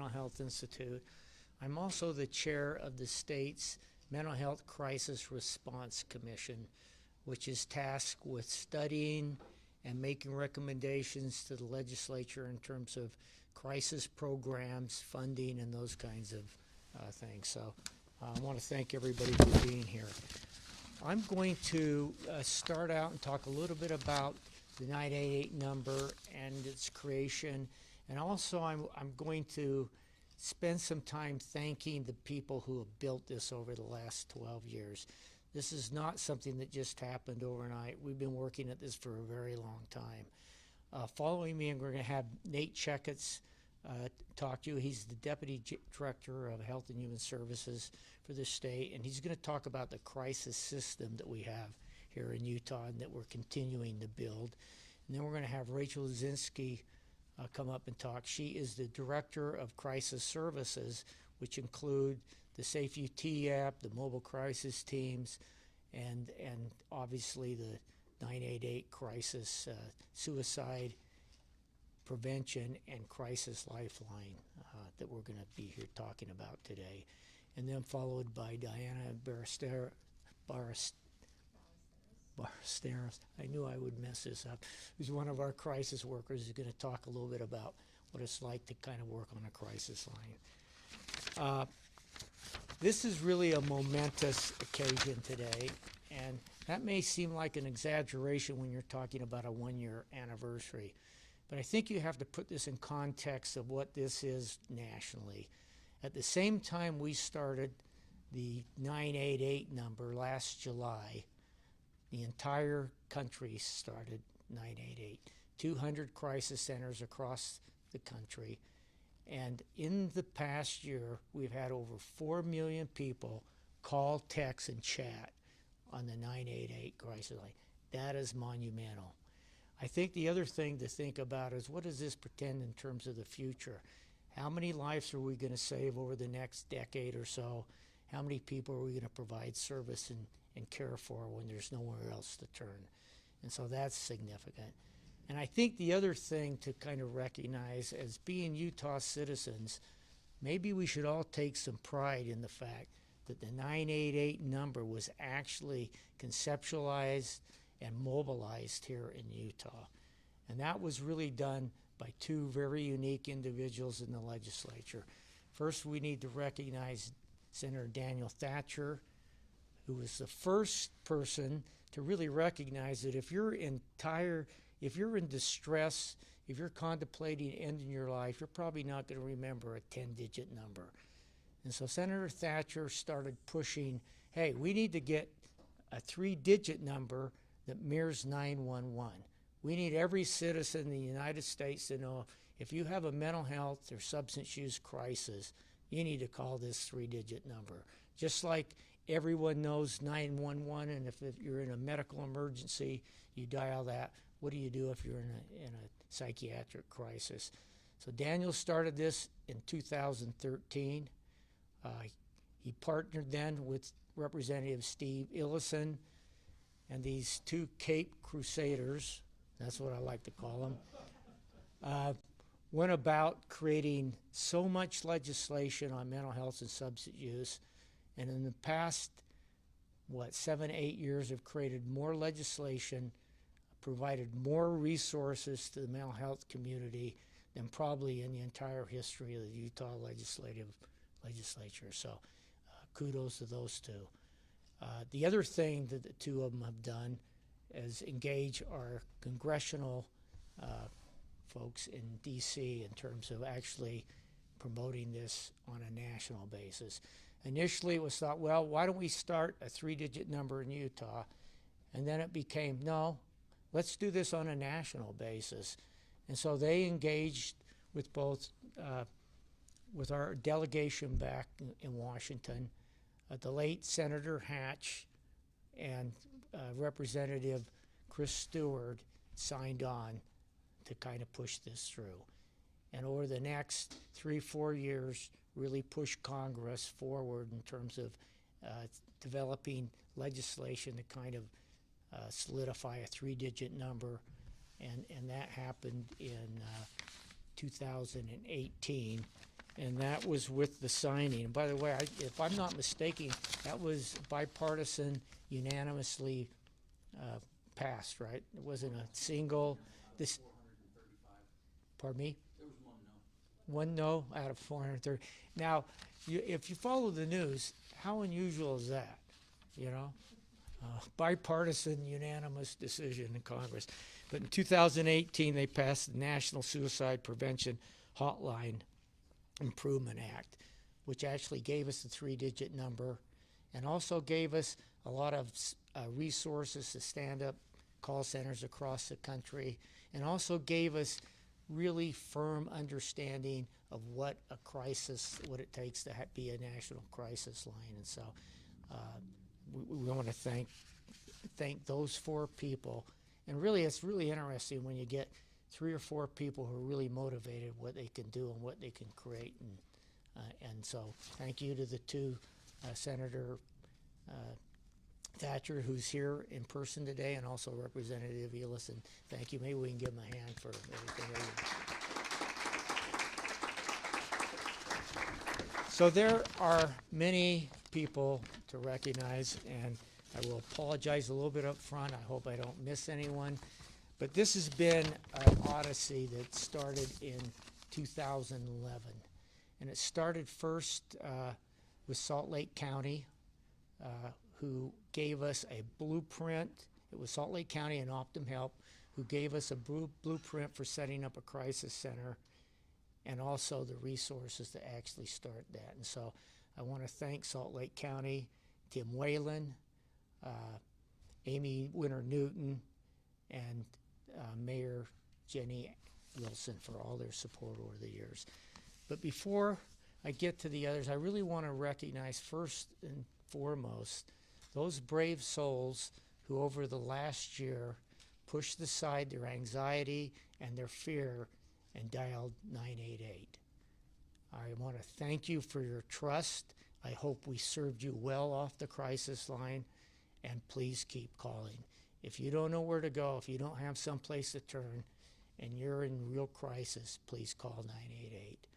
Mental Health Institute. I'm also the chair of the state's Mental Health Crisis Response Commission, which is tasked with studying and making recommendations to the legislature in terms of crisis programs, funding, and those kinds of things. So I want to thank everybody for being here. I'm going to start out and talk a little bit about the 988 number and its creation, and also I'm going to spend some time thanking the people who have built this over the last 12 years. This is not something that just happened overnight. We've been working at this for a very long time. Following me, we're going to have Nate Checketts talk to you. He's the Deputy Director of Health and Human Services for the state, and he's going to talk about the crisis system that we have here in Utah and that we're continuing to build. And then we're going to have Rachel Zinski come up and talk. She is the Director of Crisis Services, which include the Safe UT app, the mobile crisis teams, and obviously the 988 crisis suicide prevention and crisis lifeline that we're going to be here talking about today. And then followed by Diana Barasteros. I knew I would mess this up. Who's one of our crisis workers, is going to talk a little bit about what it's like to kind of work on a crisis line. This is really a momentous occasion today, and that may seem like an exaggeration when you're talking about a one-year anniversary, but I think you have to put this in context of what this is nationally. At the same time we started the 988 number last July, the entire country started 988. 200 crisis centers across the country. And in the past year, we've had over 4 million people call, text, and chat on the 988 crisis line. That is monumental. I think the other thing to think about is, what does this pretend in terms of the future? How many lives are we going to save over the next decade or so? How many people are we going to provide service and care for when there's nowhere else to turn? And so that's significant. And I think the other thing to kind of recognize, as being Utah citizens, maybe we should all take some pride in the fact that the 988 number was actually conceptualized and mobilized here in Utah. And that was really done by two very unique individuals in the legislature. First, we need to recognize Senator Daniel Thatcher, who was the first person to really recognize that if you're in distress, if you're contemplating ending your life, you're probably not going to remember a 10-digit number. And so Senator Thatcher started pushing, hey, we need to get a 3-digit number that mirrors 911. We need every citizen in the United States to know, if you have a mental health or substance use crisis, you need to call this 3-digit number. Just like everyone knows 911, and if you're in a medical emergency, you dial that. What do you do if you're in a psychiatric crisis? So Daniel started this in 2013. He partnered then with Representative Steve Illison and these two Cape Crusaders, that's what I like to call them, went about creating so much legislation on mental health and substance use, and in the past, 7, 8 years have created more legislation, provided more resources to the mental health community than probably in the entire history of the Utah legislature. So kudos to those two. The other thing that the two of them have done is engage our congressional folks in D.C. in terms of actually promoting this on a national basis. Initially it was thought, well, why don't we start a 3-digit number in Utah? And then it became, no, let's do this on a national basis. And so they engaged with both, with our delegation back in Washington, the late Senator Hatch and Representative Chris Stewart signed on to kind of push this through. And over the next 3-4 years, really push Congress forward in terms of developing legislation to kind of solidify a 3-digit number. And that happened in 2018. and that was with the signing. And by the way, if I'm not mistaken, that was bipartisan, unanimously passed, right? It wasn't a single. This. 435. Pardon me. There was one no. 1 no out of 430. Now, if you follow the news, how unusual is that? You know, bipartisan, unanimous decision in Congress. But in 2018, they passed the National Suicide Prevention Hotline Improvement Act, which actually gave us the 3-digit number and also gave us a lot of resources to stand up call centers across the country, and also gave us really firm understanding of what a crisis, what it takes to be a national crisis line. And so we want to thank those 4 people. And really, it's really interesting when you get 3 or 4 people who are really motivated what they can do and what they can create. And so thank you to the 2, Senator Thatcher, who's here in person today, and also Representative Elis. And thank you. Maybe we can give them a hand for everything. So there are many people to recognize, and I will apologize a little bit up front. I hope I don't miss anyone. But this has been an odyssey that started in 2011. And it started first with Salt Lake County, who gave us a blueprint. It was Salt Lake County and Optum Help who gave us a blueprint for setting up a crisis center, and also the resources to actually start that. And so I want to thank Salt Lake County, Tim Whalen, Amy Winter-Newton, and Mayor Jenny Wilson for all their support over the years. But before I get to the others, I really want to recognize first and foremost those brave souls who over the last year pushed aside their anxiety and their fear and dialed 988. I want to thank you for your trust. I hope we served you well off the crisis line, and please keep calling. If you don't know where to go, if you don't have some place to turn, and you're in real crisis, please call 988.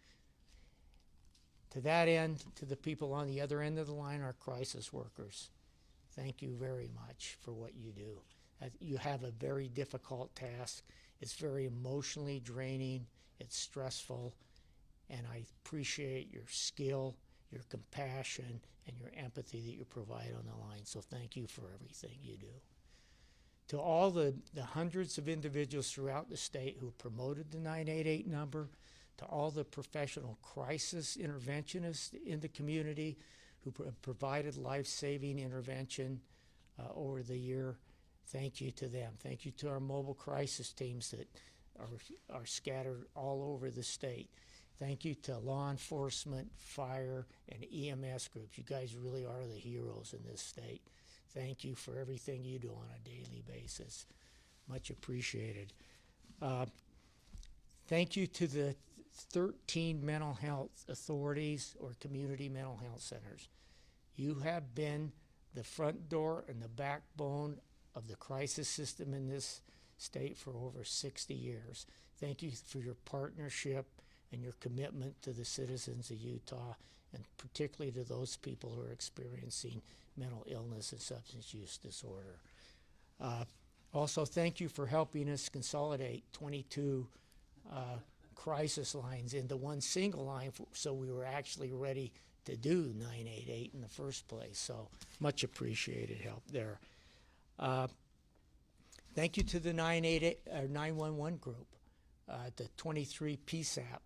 To that end, to the people on the other end of the line, our crisis workers, thank you very much for what you do. You have a very difficult task. It's very emotionally draining. It's stressful. And I appreciate your skill, your compassion, and your empathy that you provide on the line. So thank you for everything you do. To all the hundreds of individuals throughout the state who promoted the 988 number, to all the professional crisis interventionists in the community who provided life-saving intervention over the year, thank you to them. Thank you to our mobile crisis teams that are scattered all over the state. Thank you to law enforcement, fire, and EMS groups. You guys really are the heroes in this state. Thank you for everything you do on a daily basis. Much appreciated. Thank you to the 13 mental health authorities or community mental health centers. You have been the front door and the backbone of the crisis system in this state for over 60 years. Thank you for your partnership and your commitment to the citizens of Utah, and particularly to those people who are experiencing mental illness and substance use disorder. Also, thank you for helping us consolidate 22 crisis lines into one single line, so we were actually ready to do 988 in the first place. So much appreciated help there. Thank you to the 911 group, the 23 PSAP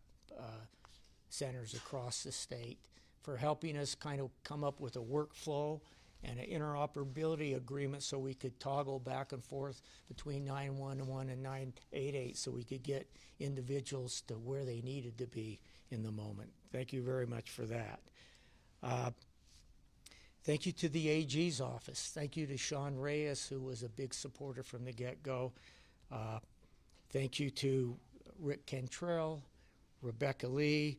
centers across the state, for helping us kind of come up with a workflow and an interoperability agreement so we could toggle back and forth between 911 and 988 so we could get individuals to where they needed to be in the moment. Thank you very much for that. Thank you to the AG's office. Thank you to Sean Reyes, who was a big supporter from the get-go. Thank you to Rick Cantrell, Rebecca Lee,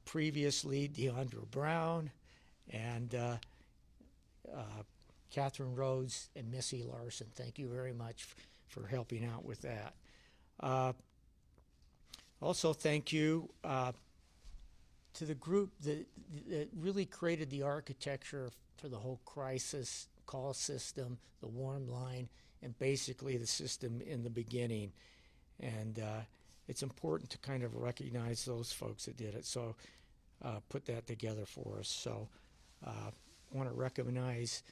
previously Deandra Brown, and Catherine Rhodes and Missy Larson. Thank you very much for helping out with that. Also, thank you to the group that really created the architecture for the whole crisis call system, the warm line, and basically the system in the beginning. And it's important to kind of recognize those folks that did it. So put that together for us. So I want to recognize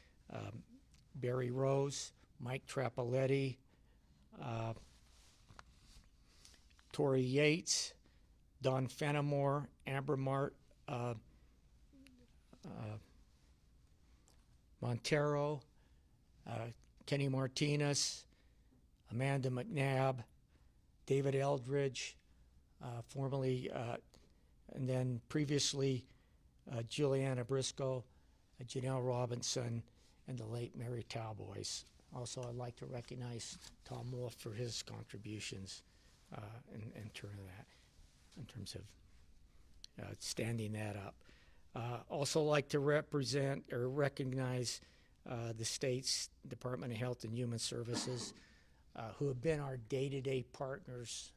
Barry Rose, Mike Trappoletti, Tori Yates, Don Fenimore, Amber Montero, Kenny Martinez, Amanda McNabb, David Eldridge, formerly, and then previously Juliana Briscoe, Janelle Robinson, and the late Mary Talboys. Also, I'd like to recognize Tom Wolf for his contributions in terms of standing that up. Also like to represent or recognize the state's Department of Health and Human Services, who have been our day-to-day partners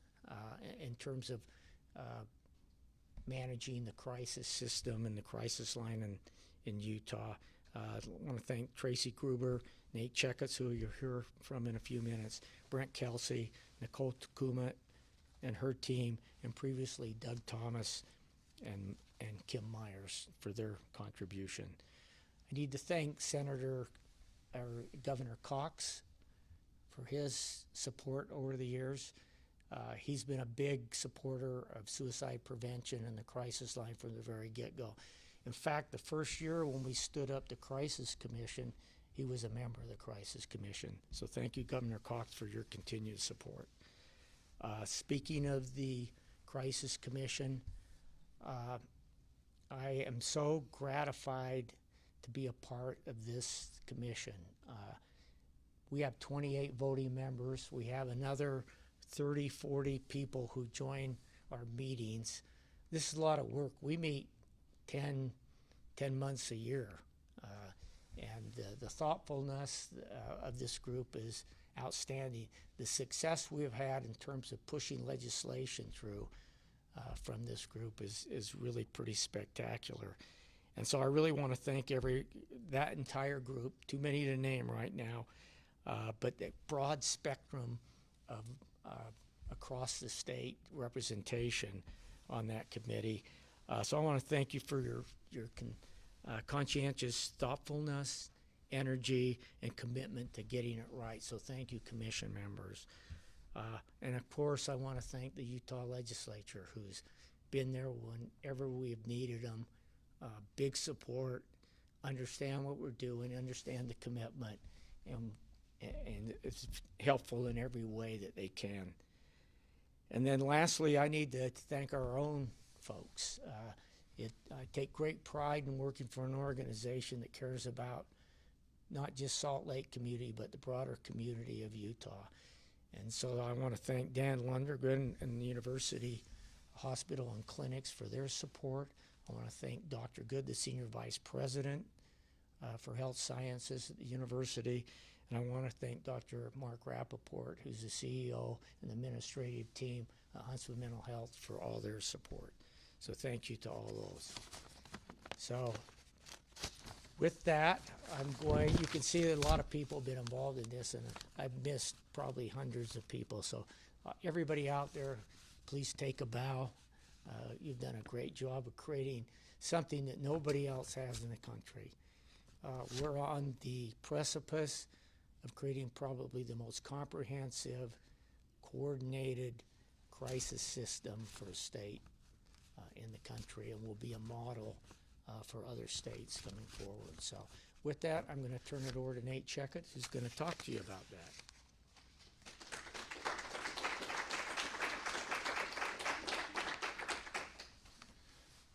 in terms of managing the crisis system and the crisis line in Utah. I want to thank Tracy Gruber, Nate Checketts, who you'll hear from in a few minutes, Brent Kelsey, Nicole Takumat, and her team, and previously Doug Thomas and Kim Myers for their contribution. I need to thank Governor Cox for his support over the years. He's been a big supporter of suicide prevention and the crisis line from the very get-go. In fact, the first year when we stood up the Crisis Commission, he was a member of the Crisis Commission. So thank you, Governor Cox, for your continued support. Speaking of the Crisis Commission, I am so gratified to be a part of this commission. We have 28 voting members. We have another 30, 40 people who join our meetings. This is a lot of work. We meet 10 months a year. And the thoughtfulness of this group is outstanding. The success we have had in terms of pushing legislation through from this group is really pretty spectacular. And so I really want to thank that entire group, too many to name right now, but the broad spectrum of across the state representation on that committee. So I want to thank you for your conscientious thoughtfulness, energy, and commitment to getting it right. So thank you, commission members. And of course, I want to thank the Utah legislature, who's been there whenever we've needed them. Big support, understand what we're doing, understand the commitment, and it's helpful in every way that they can. And then lastly, I need to thank our own folks. I take great pride in working for an organization that cares about not just Salt Lake community, but the broader community of Utah. And so I want to thank Dan Lundergren and the University Hospital and Clinics for their support. I want to thank Dr. Good, the Senior Vice President for Health Sciences at the university. And I want to thank Dr. Mark Rappaport, who's the CEO and the administrative team at Huntsville Mental Health, for all their support. So thank you to all those. So with that, you can see that a lot of people have been involved in this, and I've missed probably hundreds of people. So everybody out there, please take a bow. You've done a great job of creating something that nobody else has in the country. We're on the precipice of creating probably the most comprehensive, coordinated crisis system for a state in the country, and will be a model for other states coming forward. So with that, I'm going to turn it over to Nate Checketts, who's going to talk to you about that.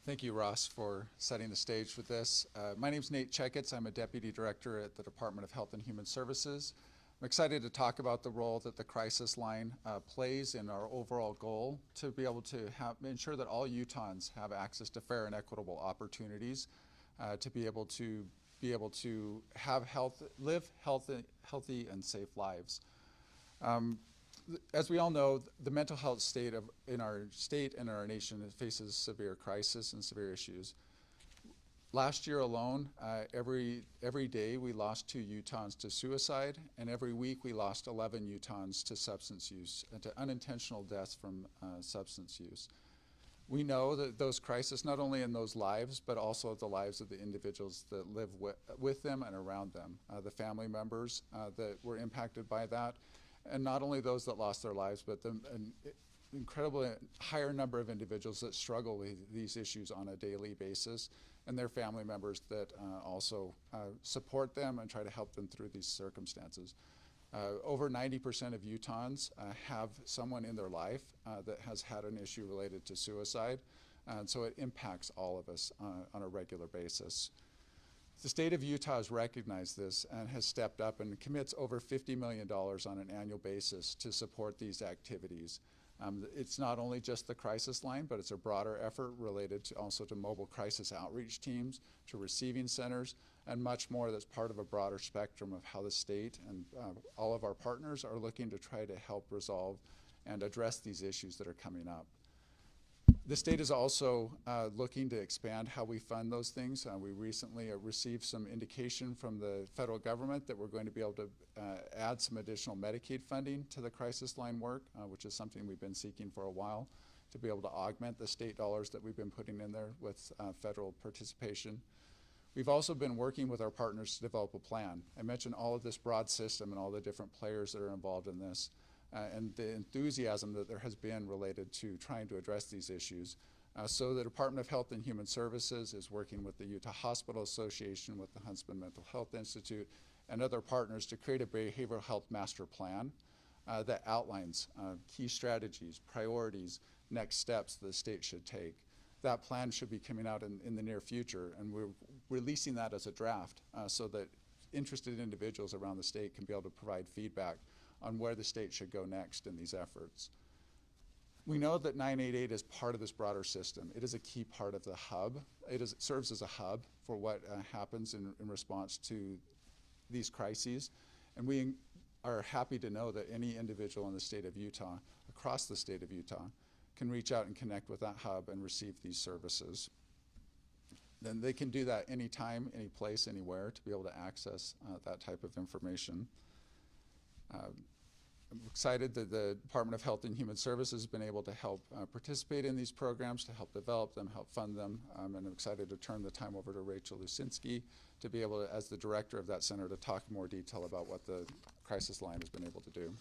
Thank you, Ross, for setting the stage with this. My name is Nate Checketts. I'm a Deputy Director at the Department of Health and Human Services. I'm excited to talk about the role that the crisis line plays in our overall goal to be able to ensure that all Utahns have access to fair and equitable opportunities to be able to have live healthy and safe lives. as we all know, the mental health state in our state and our nation faces severe crisis and severe issues. Last year alone, every day we lost 2 Utahns to suicide, and every week we lost 11 Utahns to substance use and to unintentional deaths from substance use. We know that those crises, not only in those lives, but also the lives of the individuals that live with them and around them, the family members that were impacted by that, and not only those that lost their lives, but an incredibly higher number of individuals that struggle with these issues on a daily basis, and their family members that also support them and try to help them through these circumstances. Over 90% of Utahns have someone in their life that has had an issue related to suicide, and so it impacts all of us on a regular basis. The state of Utah has recognized this and has stepped up and commits over $50 million on an annual basis to support these activities. It's not only just the crisis line, but it's a broader effort related to also to mobile crisis outreach teams, to receiving centers, and much more that's part of a broader spectrum of how the state and all of our partners are looking to try to help resolve and address these issues that are coming up. The state is also looking to expand how we fund those things. We recently received some indication from the federal government that we're going to be able to add some additional Medicaid funding to the crisis line work, which is something we've been seeking for a while, to be able to augment the state dollars that we've been putting in there with federal participation. We've also been working with our partners to develop a plan. I mentioned all of this broad system and all the different players that are involved in this. And the enthusiasm that there has been related to trying to address these issues. So the Department of Health and Human Services is working with the Utah Hospital Association, with the Huntsman Mental Health Institute, and other partners to create a behavioral health master plan that outlines key strategies, priorities, next steps the state should take. That plan should be coming out in the near future, and we're releasing that as a draft so that interested individuals around the state can be able to provide feedback on where the state should go next in these efforts. We know that 988 is part of this broader system. It is a key part of the hub. It serves as a hub for what happens in response to these crises. And we are happy to know that any individual in the state of Utah, across the state of Utah, can reach out and connect with that hub and receive these services. Then they can do that anytime, any place, anywhere to be able to access that type of information. I'm excited that the Department of Health and Human Services has been able to help participate in these programs, to help develop them, help fund them, and I'm excited to turn the time over to Rachel Lusinski to be able to, as the director of that center, to talk in more detail about what the crisis line has been able to do.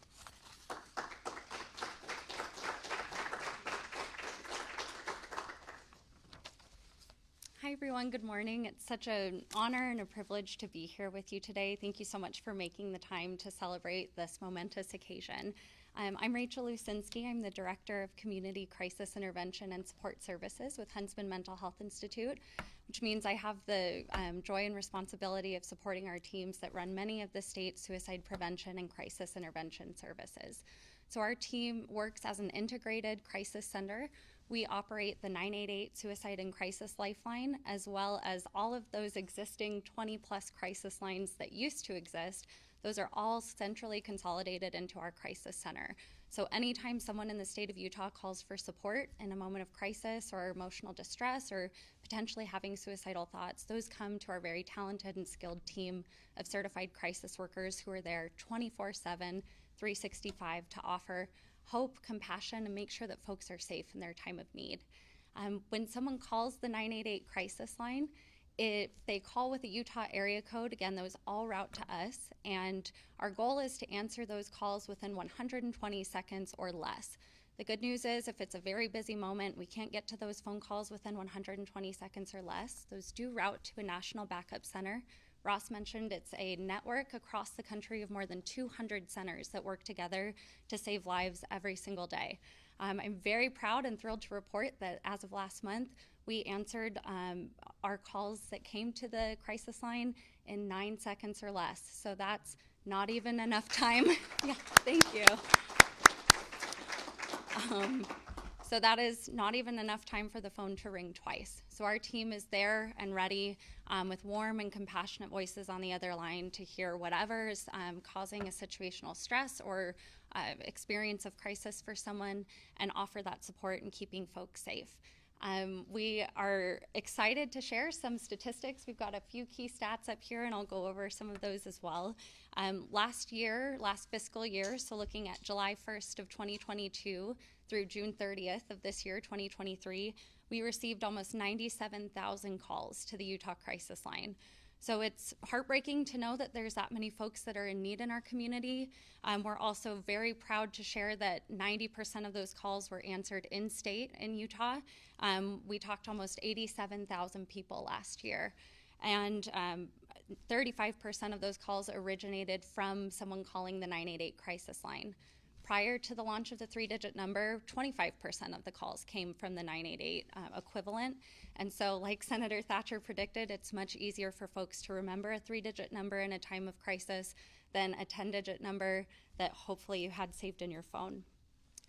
Hi everyone, good morning. It's such an honor and a privilege to be here with you today. Thank you so much for making the time to celebrate this momentous occasion. I'm Rachel Lusinski. I'm the Director of Community Crisis Intervention and Support Services with Huntsman Mental Health Institute, which means I have the joy and responsibility of supporting our teams that run many of the state's suicide prevention and crisis intervention services. So our team works as an integrated crisis center. We operate the 988 Suicide and Crisis Lifeline, as well as all of those existing 20-plus crisis lines that used to exist. Those are all centrally consolidated into our crisis center. So anytime someone in the state of Utah calls for support in a moment of crisis or emotional distress or potentially having suicidal thoughts, those come to our very talented and skilled team of certified crisis workers who are there 24/7, 365 to offer hope, compassion, and make sure that folks are safe in their time of need. When someone calls the 988 crisis line, if they call with a Utah area code, again, those all route to us, and our goal is to answer those calls within 120 seconds or less. The good news is if it's a very busy moment, we can't get to those phone calls within 120 seconds or less. Those do route to a national backup center. Ross mentioned it's a network across the country of more than 200 centers that work together to save lives every single day. I'm very proud and thrilled to report that as of last month, we answered our calls that came to the crisis line in 9 seconds or less. So that's not even enough time. Yeah, thank you. So that is not even enough time for the phone to ring twice. So our team is there and ready with warm and compassionate voices on the other line to hear whatever is causing a situational stress or experience of crisis for someone and offer that support in keeping folks safe. We are excited to share some statistics. We've got a few key stats up here, and I'll go over some of those as well. Last fiscal year, so looking at July 1st of 2022 through June 30th of this year, 2023, we received almost 97,000 calls to the Utah Crisis Line. So it's heartbreaking to know that there's that many folks that are in need in our community. We're also very proud to share that 90% of those calls were answered in state in Utah. We talked to almost 87,000 people last year, and 35% of those calls originated from someone calling the 988 crisis line. Prior to the launch of the 3-digit number, 25% of the calls came from the 988 equivalent. And so, like Senator Thatcher predicted, it's much easier for folks to remember a 3-digit number in a time of crisis than a 10-digit number that hopefully you had saved in your phone.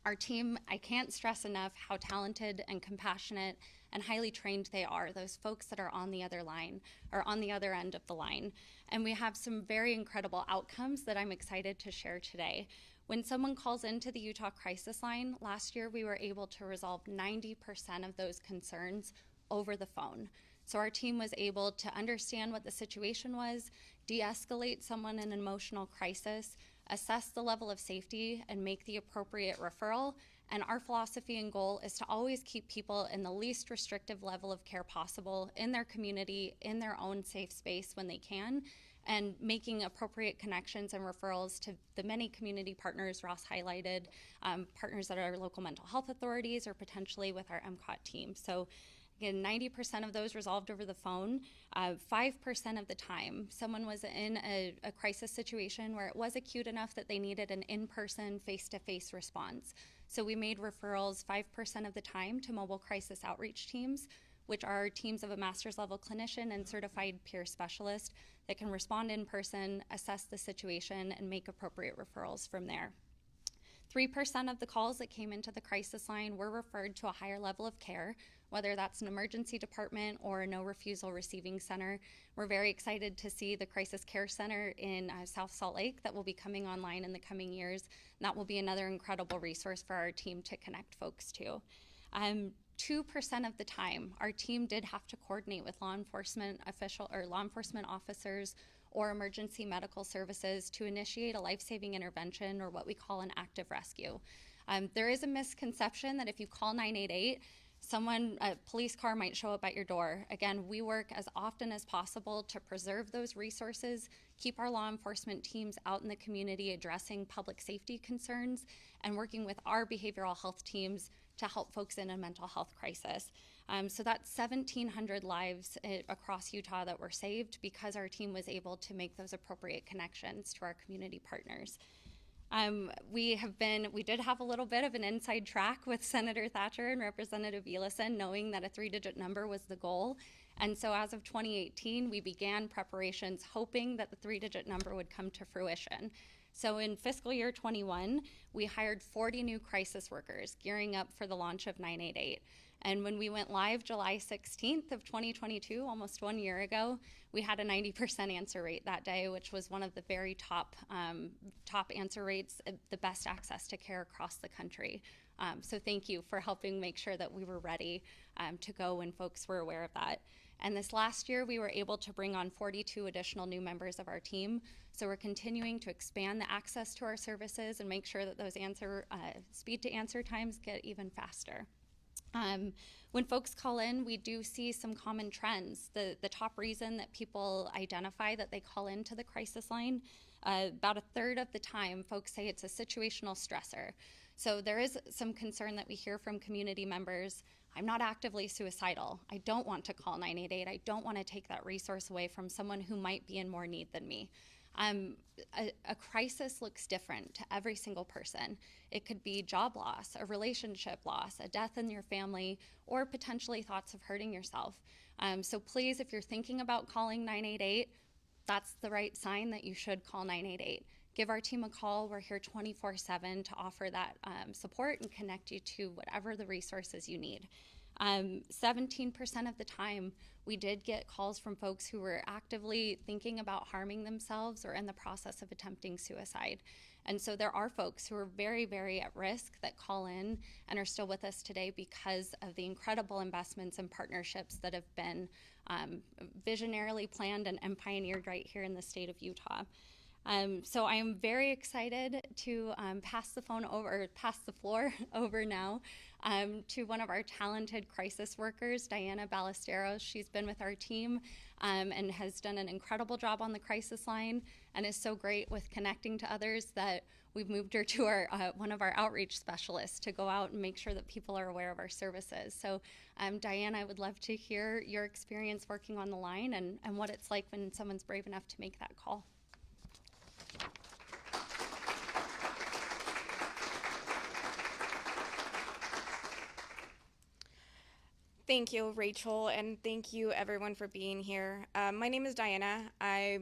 Our team, I can't stress enough how talented and compassionate and highly trained they are, those folks that are on the other line, or on the other end of the line. And we have some very incredible outcomes that I'm excited to share today. When someone calls into the Utah Crisis Line, last year we were able to resolve 90% of those concerns over the phone. So our team was able to understand what the situation was, de-escalate someone in an emotional crisis, assess the level of safety, and make the appropriate referral. And our philosophy and goal is to always keep people in the least restrictive level of care possible in their community, in their own safe space when they can, and making appropriate connections and referrals to the many community partners Ross highlighted, partners that are local mental health authorities or potentially with our MCOT team. So again, 90% of those resolved over the phone. 5% of the time, someone was in a crisis situation where it was acute enough that they needed an in-person, face-to-face response. So we made referrals 5% of the time to mobile crisis outreach teams, which are teams of a master's level clinician and certified peer specialist that can respond in person, assess the situation, and make appropriate referrals from there. 3% of the calls that came into the crisis line were referred to a higher level of care, whether that's an emergency department or a no refusal receiving center. We're very excited to see the Crisis Care Center in South Salt Lake that will be coming online in the coming years. And that will be another incredible resource for our team to connect folks to. 2% of the time, our team did have to coordinate with law enforcement officers or emergency medical services to initiate a life-saving intervention, or what we call an active rescue. There is a misconception that if you call 988, a police car might show up at your door. Again, we work as often as possible to preserve those resources, keep our law enforcement teams out in the community addressing public safety concerns, and working with our behavioral health teams to help folks in a mental health crisis. So that's 1,700 lives across Utah that were saved because our team was able to make those appropriate connections to our community partners. We did have a little bit of an inside track with Senator Thatcher and Representative Elison, knowing that a 3-digit number was the goal. And so as of 2018, we began preparations hoping that the 3-digit number would come to fruition. So in fiscal year 21, we hired 40 new crisis workers gearing up for the launch of 988. And when we went live July 16th of 2022, almost 1 year ago, we had a 90% answer rate that day, which was one of the very top answer rates, the best access to care across the country. So thank you for helping make sure that we were ready to go when folks were aware of that. And this last year, we were able to bring on 42 additional new members of our team. So we're continuing to expand the access to our services and make sure that those speed to answer times get even faster. When folks call in, we do see some common trends. The top reason that people identify that they call into the crisis line, about a third of the time, folks say it's a situational stressor. So there is some concern that we hear from community members. I'm not actively suicidal. I don't want to call 988. I don't want to take that resource away from someone who might be in more need than me. A crisis looks different to every single person. It could be job loss, a relationship loss, a death in your family, or potentially thoughts of hurting yourself. So please, if you're thinking about calling 988, that's the right sign that you should call 988. Give our team a call. We're here 24/7 to offer that support and connect you to whatever the resources you need. 17% of the time, we did get calls from folks who were actively thinking about harming themselves or in the process of attempting suicide. And so there are folks who are very, very at risk that call in and are still with us today because of the incredible investments and partnerships that have been visionarily planned and pioneered right here in the state of Utah. So I am very excited to pass the floor over now to one of our talented crisis workers, Diana Ballesteros. She's been with our team and has done an incredible job on the crisis line and is so great with connecting to others that we've moved her to our one of our outreach specialists to go out and make sure that people are aware of our services. So Diana, I would love to hear your experience working on the line and what it's like when someone's brave enough to make that call. Thank you, Rachel, and thank you everyone for being here. My name is Diana. I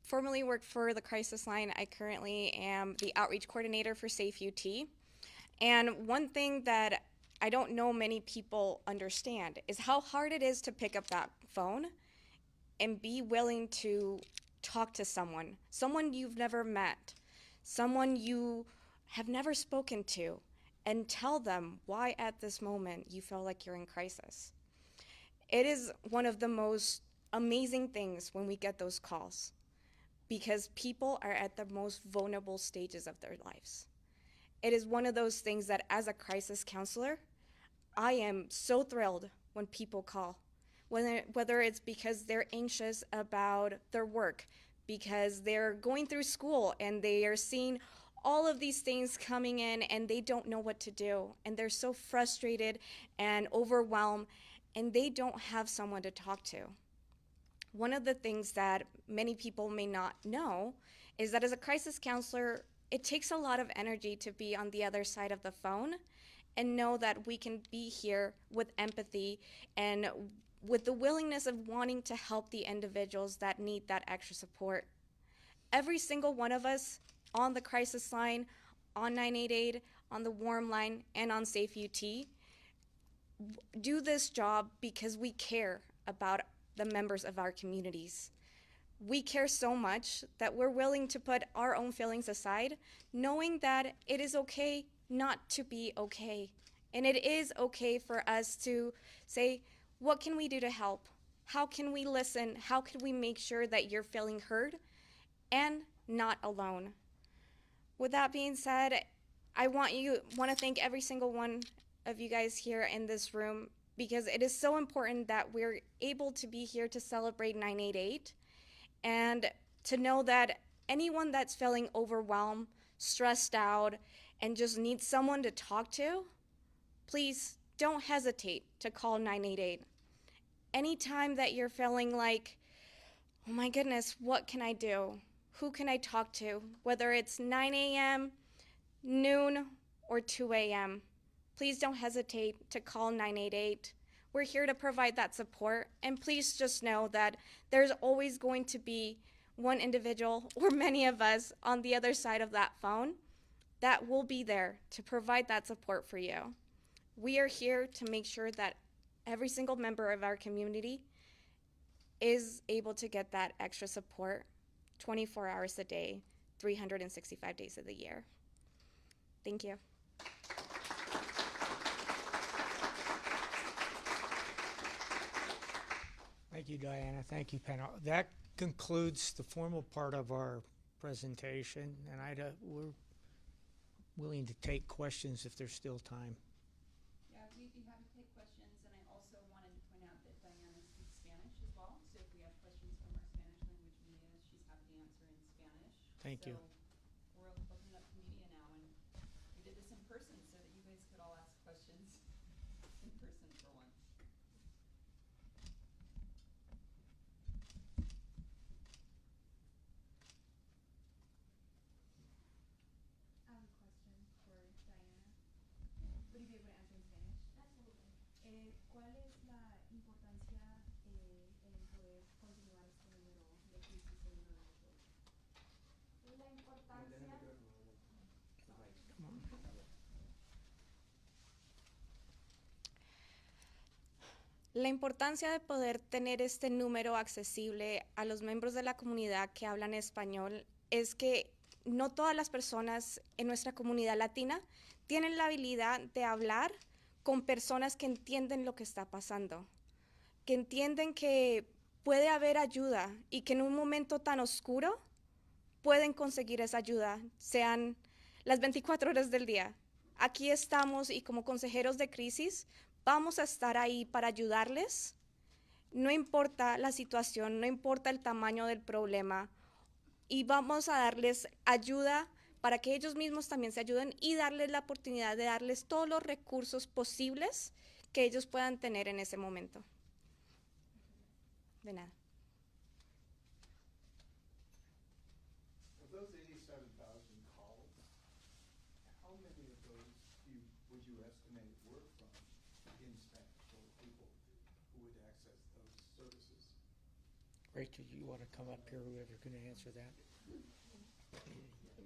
formerly worked for the Crisis Line. I currently am the outreach coordinator for Safe UT. And one thing that I don't know many people understand is how hard it is to pick up that phone and be willing to talk to someone you've never met, someone you have never spoken to, and tell them why at this moment you feel like you're in crisis. It is one of the most amazing things when we get those calls because people are at the most vulnerable stages of their lives. It is one of those things that as a crisis counselor, I am so thrilled when people call, whether it's because they're anxious about their work, because they're going through school and they are seeing all of these things coming in and they don't know what to do and they're so frustrated and overwhelmed and they don't have someone to talk to. One of the things that many people may not know is that as a crisis counselor, it takes a lot of energy to be on the other side of the phone and know that we can be here with empathy and with the willingness of wanting to help the individuals that need that extra support. Every single one of us on the crisis line, on 988, on the warm line, and on Safe UT do this job because we care about the members of our communities. We care so much that we're willing to put our own feelings aside, knowing that it is okay not to be okay. And it is okay for us to say, what can we do to help? How can we listen? How can we make sure that you're feeling heard and not alone? With that being said, I want to thank every single one of you guys here in this room because it is so important that we're able to be here to celebrate 988 and to know that anyone that's feeling overwhelmed, stressed out, and just needs someone to talk to, please don't hesitate to call 988. Anytime that you're feeling like, oh my goodness, what can I do? Who can I talk to? Whether it's 9 a.m., noon, or 2 a.m., please don't hesitate to call 988. We're here to provide that support, and please just know that there's always going to be one individual or many of us on the other side of that phone that will be there to provide that support for you. We are here to make sure that every single member of our community is able to get that extra support 24 hours a day, 365 days of the year. Thank you. Thank you, Diana. Thank you, panel. That concludes the formal part of our presentation, and we're willing to take questions if there's still time. Yeah, we'd be happy to take questions, and I also wanted to point out that Diana speaks Spanish as well, so if we have questions from our Spanish language media, she's happy to answer in Spanish. Thank you. We're opening up to media now, and we did this in person so that you guys could all ask questions in person for once. I have a question for Diana. Would you be able to answer in Spanish? Absolutely. ¿Cuál es la importancia en poder continuar este número de crisis en 988? La importancia, La importancia de poder tener este número accesible a los miembros de la comunidad que hablan español es que no todas las personas en nuestra comunidad latina tienen la habilidad de hablar con personas que entienden lo que está pasando, que entienden que puede haber ayuda y que en un momento tan oscuro pueden conseguir esa ayuda, sean las 24 horas del día. Aquí estamos y como consejeros de crisis vamos a estar ahí para ayudarles. No importa la situación, no importa el tamaño del problema, y vamos a darles ayuda para que ellos mismos también se ayuden y darles la oportunidad de darles todos los recursos posibles que ellos puedan tener en ese momento. De nada. Of those 87,000 calls, how many of those would you estimate were from in Spanish, or people who would access those services? Rachel, you want to come up here, whoever's going to answer that?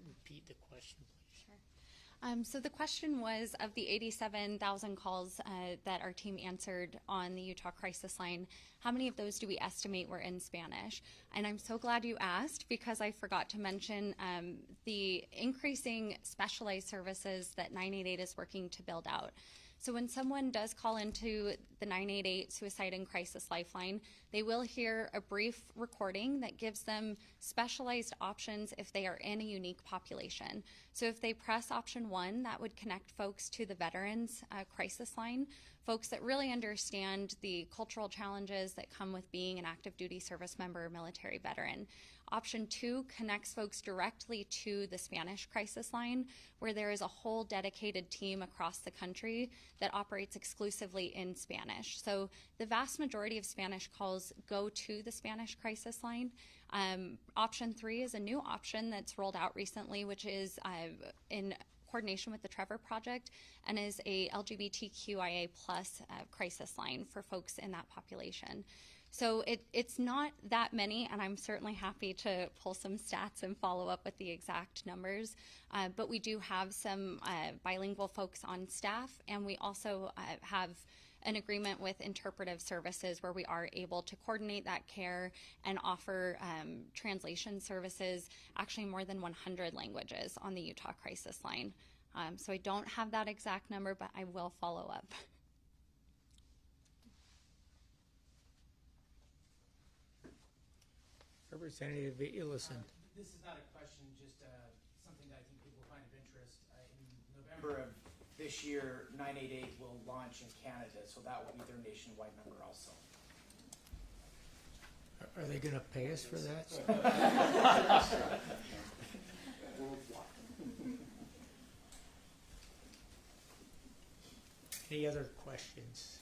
Repeat the question, please. Sure. So the question was, of the 87,000 calls that our team answered on the Utah Crisis Line, how many of those do we estimate were in Spanish? And I'm so glad you asked, because I forgot to mention the increasing specialized services that 988 is working to build out. So when someone does call into the 988 Suicide and Crisis Lifeline, they will hear a brief recording that gives them specialized options if they are in a unique population. So if they press option 1, that would connect folks to the Veterans Crisis Line, folks that really understand the cultural challenges that come with being an active duty service member or military veteran. Option 2 connects folks directly to the Spanish Crisis Line, where there is a whole dedicated team across the country that operates exclusively in Spanish. So the vast majority of Spanish calls go to the Spanish Crisis Line. Option 3 is a new option that's rolled out recently, which is in coordination with the Trevor Project, and is a LGBTQIA plus crisis line for folks in that population. So it's not that many, and I'm certainly happy to pull some stats and follow up with the exact numbers, but we do have some bilingual folks on staff, and we also have an agreement with interpretive services where we are able to coordinate that care and offer translation services, actually more than 100 languages on the Utah Crisis Line. So I don't have that exact number, but I will follow up. Representative Ellison. This is not a question, just something that I think people find of interest. In November of this year, 988 will launch in Canada, so that will be their nationwide number also. Are they going to pay us for that? Any other questions?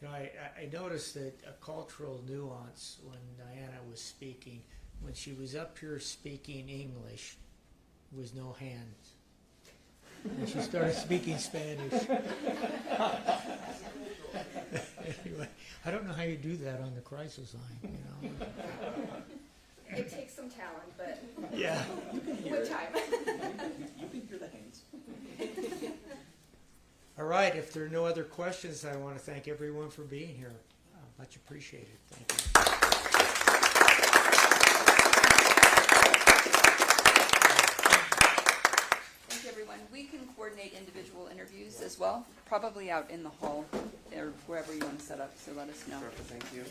You know, I noticed that a cultural nuance when Diana was speaking. When she was up here speaking English, there was no hands. And she started speaking Spanish. Anyway, I don't know how you do that on the crisis line, you know. It takes some talent, but Yeah. with time. You can hear the hands. All right, if there are no other questions, I want to thank everyone for being here. Much appreciated. Thank you. Thank you, everyone. We can coordinate individual interviews as well, probably out in the hall or wherever you want to set up, so let us know. Perfect, thank you.